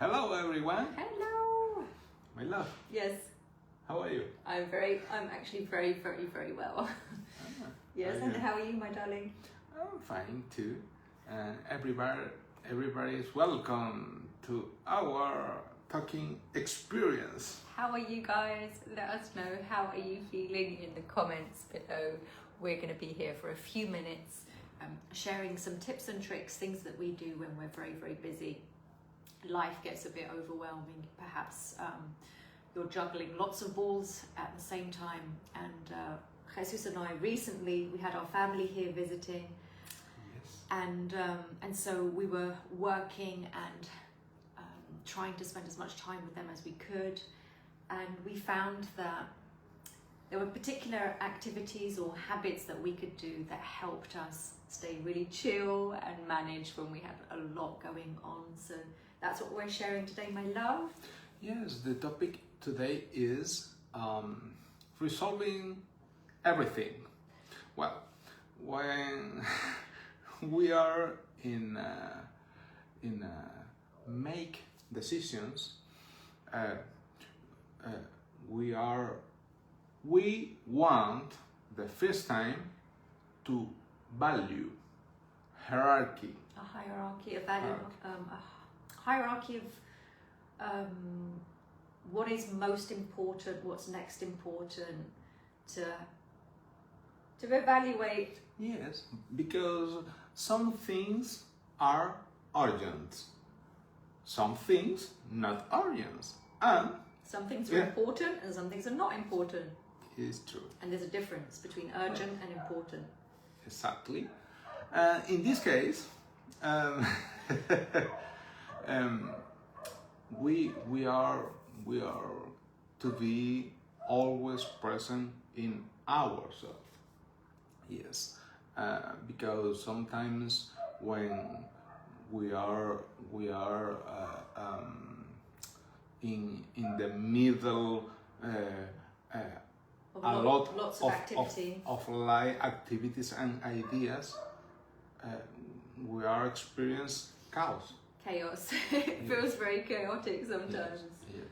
Hello everyone. Hello. My love. Yes. How are you? I'm actually very well. Yes, and how are you, my darling? I'm fine too. And everybody is welcome to our talking experience. How are you guys? Let us know, how are you feeling in the comments below. We're going to be here for a few minutes, sharing some tips and tricks, things that we do when we're very busy. Life gets a bit overwhelming. Perhaps you're juggling lots of balls at the same time. And Jesus and I recently, we had our family here visiting. Yes. And so we were working and trying to spend as much time with them as we could. And we found that there were particular activities or habits that we could do that helped us stay really chill and manage when we had a lot going on. So that's what we're sharing today, my love. Yes, the topic today is resolving everything. Well, when we are in make decisions, we want the first time to value hierarchy. A hierarchy, a value, a hierarchy of what is most important, what's next important, to evaluate. Yes, because some things are urgent, some things not urgent, and some things are important and some things are not important. it's true. And there's a difference between urgent and important. Exactly. In this case, we are to be always present in ourselves. Yes, because sometimes when we are in the middle. Lots of activity. Of life activities and ideas, we are experiencing chaos. It feels very chaotic sometimes. Yes.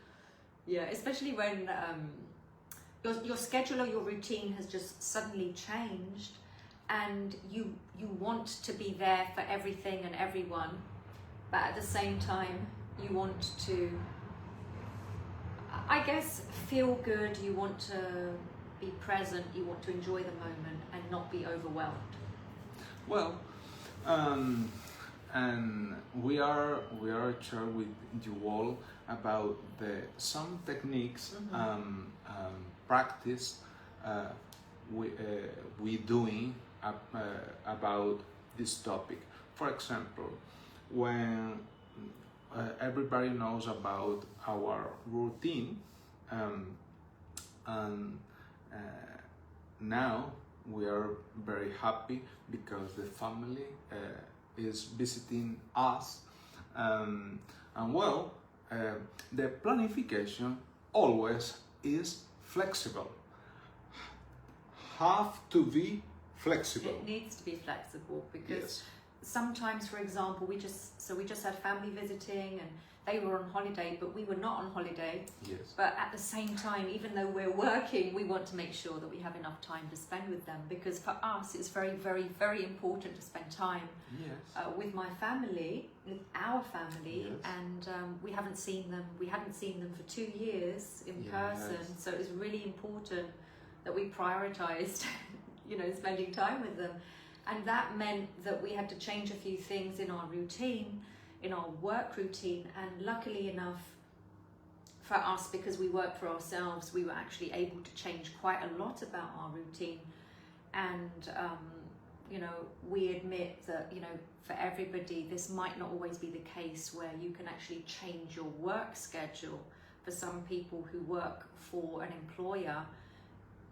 Yeah, especially when your schedule or your routine has just suddenly changed, and you want to be there for everything and everyone, but at the same time you want to, I guess, feel good. You want to be present. You want to enjoy the moment and not be overwhelmed. Well, and we are sharing with you all about some techniques, practice we doing about this topic. For example, when everybody knows about our routine, and now we are very happy because the family is visiting us, and well, the planification always is flexible. Have to be flexible. It needs to be flexible because Yes. sometimes, for example, we just had family visiting and they were on holiday, but we were not on holiday. Yes. But at the same time, even though we're working, we want to make sure that we have enough time to spend with them, because for us it's very important to spend time Yes. with my family, with our family. Yes. And we hadn't seen them for 2 years in person, so it was really important that we prioritized spending time with them. And that meant that we had to change a few things in our routine, in our work routine. And luckily enough for us, because we work for ourselves, we were actually able to change quite a lot about our routine. And we admit that for everybody this might not always be the case where you can actually change your work schedule. For some people who work for an employer,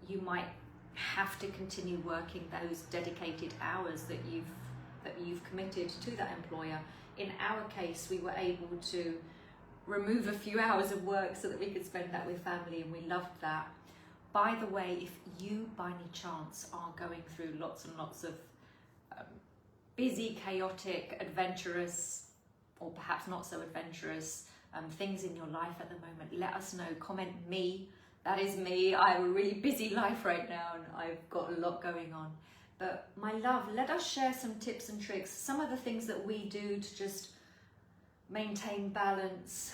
you might have to continue working those dedicated hours that you've committed to that employer. In our case, we were able to remove a few hours of work so that we could spend that with family, and we loved that. By the way, if you by any chance are going through lots and lots of busy, chaotic, adventurous, or perhaps not so adventurous things in your life at the moment, let us know. Comment me. That is me. I have a really busy life right now and I've got a lot going on. But my love, let us share some tips and tricks, some of the things that we do to just maintain balance,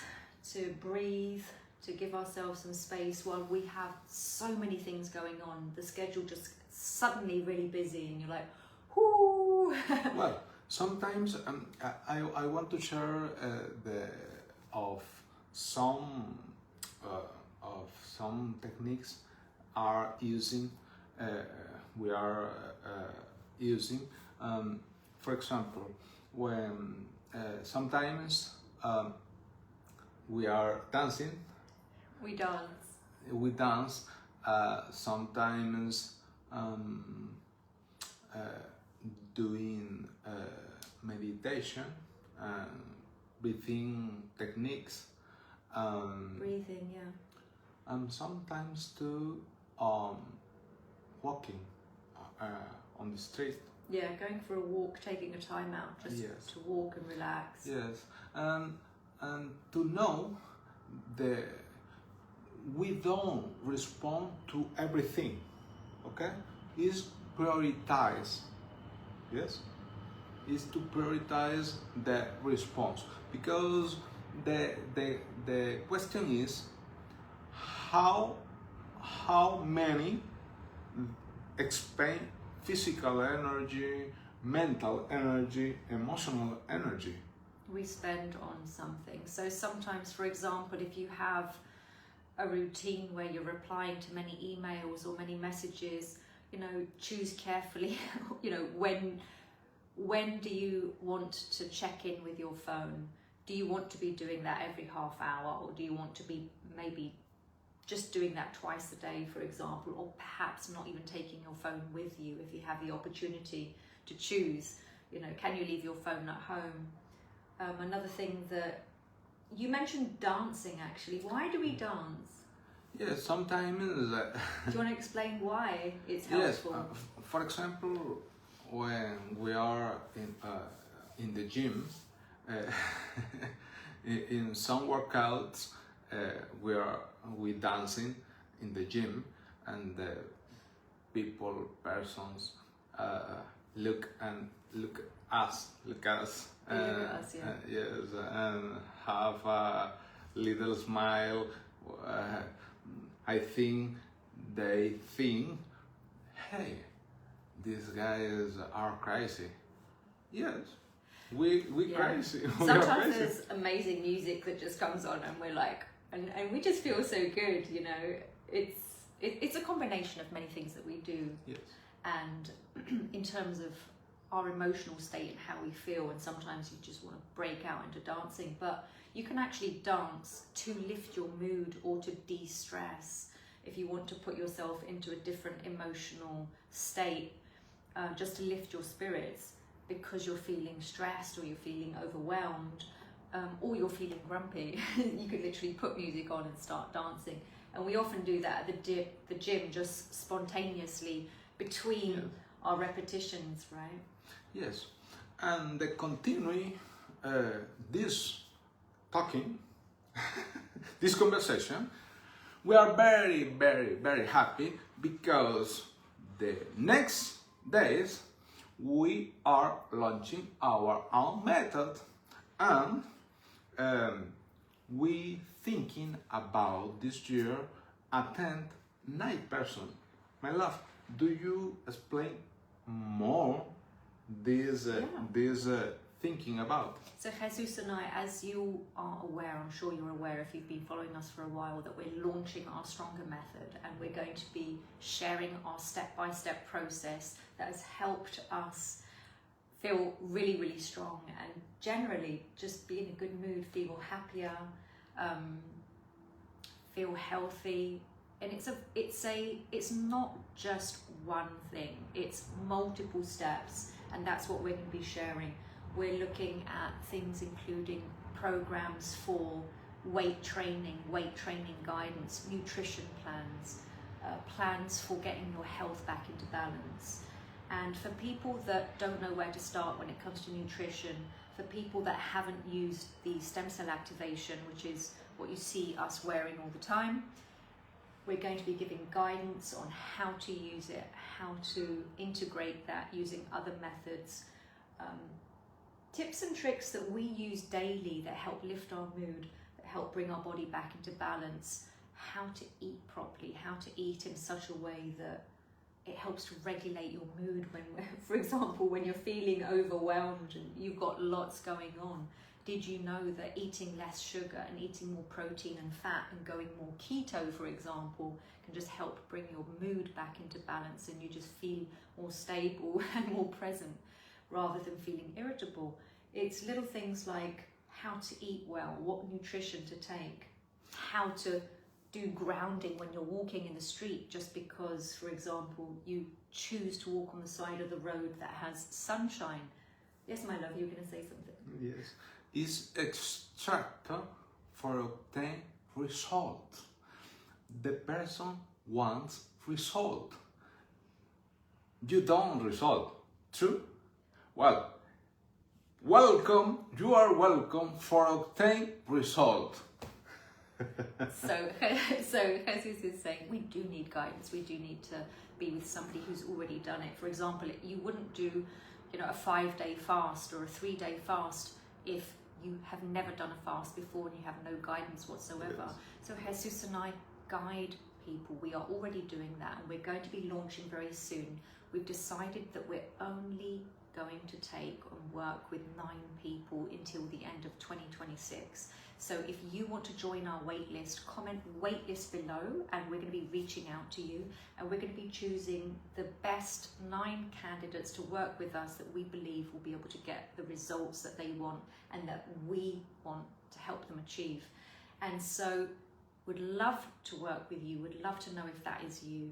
to breathe, to give ourselves some space while we have so many things going on. The schedule just suddenly really busy and you're like, whoo! Well, sometimes I want to share some techniques are using we are using. For example, when sometimes we are dancing. We dance. We dance. Sometimes doing meditation and breathing techniques. Breathing, yeah. And sometimes too walking on the street. Yeah, going for a walk, taking a time out just Yes. to walk and relax. Yes, and to know that we don't respond to everything, okay? Is prioritize, yes? Is to prioritize the response, because the question is how many expend physical energy, mental energy, emotional energy we spend on something. So sometimes, for example, if you have a routine where you're replying to many emails or many messages, you know, choose carefully, you know, when do you want to check in with your phone? Do you want to be doing that every half hour, or do you want to be maybe just doing that twice a day, for example, or perhaps not even taking your phone with you if you have the opportunity to choose? You know, can you leave your phone at home? Another thing that you mentioned, dancing, actually. Why do we dance? Yes, sometimes. Do you want to explain why it's Yes. helpful? For example, when we are in the gym, in some workouts, we dancing in the gym, and the persons look us. They look at us, yeah. Yes, and have a little smile. I think they think, hey, these guys are crazy. Yes, we Yeah. crazy. We are Sometimes crazy. there's amazing music that just comes on and we're like, and we just feel so good, you know. It's a combination of many things that we do. Yes. And in terms of our emotional state and how we feel, and sometimes you just want to break out into dancing, but you can actually dance to lift your mood or to de-stress if you want to put yourself into a different emotional state, just to lift your spirits because you're feeling stressed or you're feeling overwhelmed, or you're feeling grumpy. You can literally put music on and start dancing, and we often do that at the gym, just spontaneously between our repetitions, right? Yes, and the continue this talking, this conversation, we are very, very, very happy because the next days we are launching our own method, and we thinking about this year attend 9 person. My love, do you explain more this thinking about? So Jesus and I, as you are aware, I'm sure you're aware if you've been following us for a while, that we're launching our Stronger Method, and we're going to be sharing our step-by-step process that has helped us feel really, really strong and generally just be in a good mood, feel happier, feel healthy. And it's not just one thing, it's multiple steps, and that's what we're going to be sharing. We're looking at things including programs for weight training guidance, nutrition plans, plans for getting your health back into balance. And for people that don't know where to start when it comes to nutrition, For people that haven't used the stem cell activation, which is what you see us wearing all the time, we're going to be giving guidance on how to use it, how to integrate that using other methods, tips and tricks that we use daily that help lift our mood, that help bring our body back into balance, how to eat properly, how to eat in such a way that it helps to regulate your mood when, for example, when you're feeling overwhelmed and you've got lots going on. Did you know that eating less sugar and eating more protein and fat and going more keto, for example, can just help bring your mood back into balance and you just feel more stable and more present rather than feeling irritable? It's little things like how to eat well, what nutrition to take, how to do grounding when you're walking in the street, just because, for example, you choose to walk on the side of the road that has sunshine. Yes, my love, you were going to say something. Yes. Is extract for obtain result. The person wants result. You don't result. True? Well, welcome. You are welcome for obtain result. So Jesus is saying we do need guidance. We do need to be with somebody who's already done it. For example, you wouldn't do, a 5-day fast or a 3-day fast if you have never done a fast before and you have no guidance whatsoever. Yes. So Jesus and I guide people. We are already doing that, and we're going to be launching very soon. We've decided that we're only going to take and work with 9 people until the end of 2026. So if you want to join our waitlist, comment waitlist below, and we're going to be reaching out to you, and we're going to be choosing the best 9 candidates to work with us that we believe will be able to get the results that they want and that we want to help them achieve. And so would love to work with you, would love to know if that is you.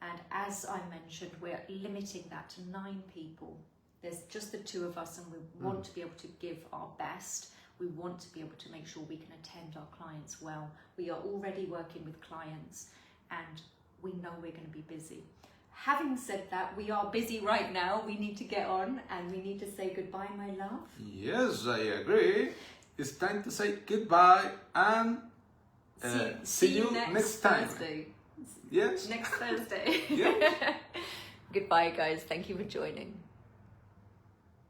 And as I mentioned, we're limiting that to 9 people. There's just the 2 of us, and we want to be able to give our best. We want to be able to make sure we can attend our clients well. We are already working with clients, and we know we're going to be busy. Having said that, we are busy right now. We need to get on, and we need to say goodbye, my love. Yes, I agree. It's time to say goodbye, and see you next time. Thursday. Yes. Next Thursday. Yes. Goodbye, guys. Thank you for joining.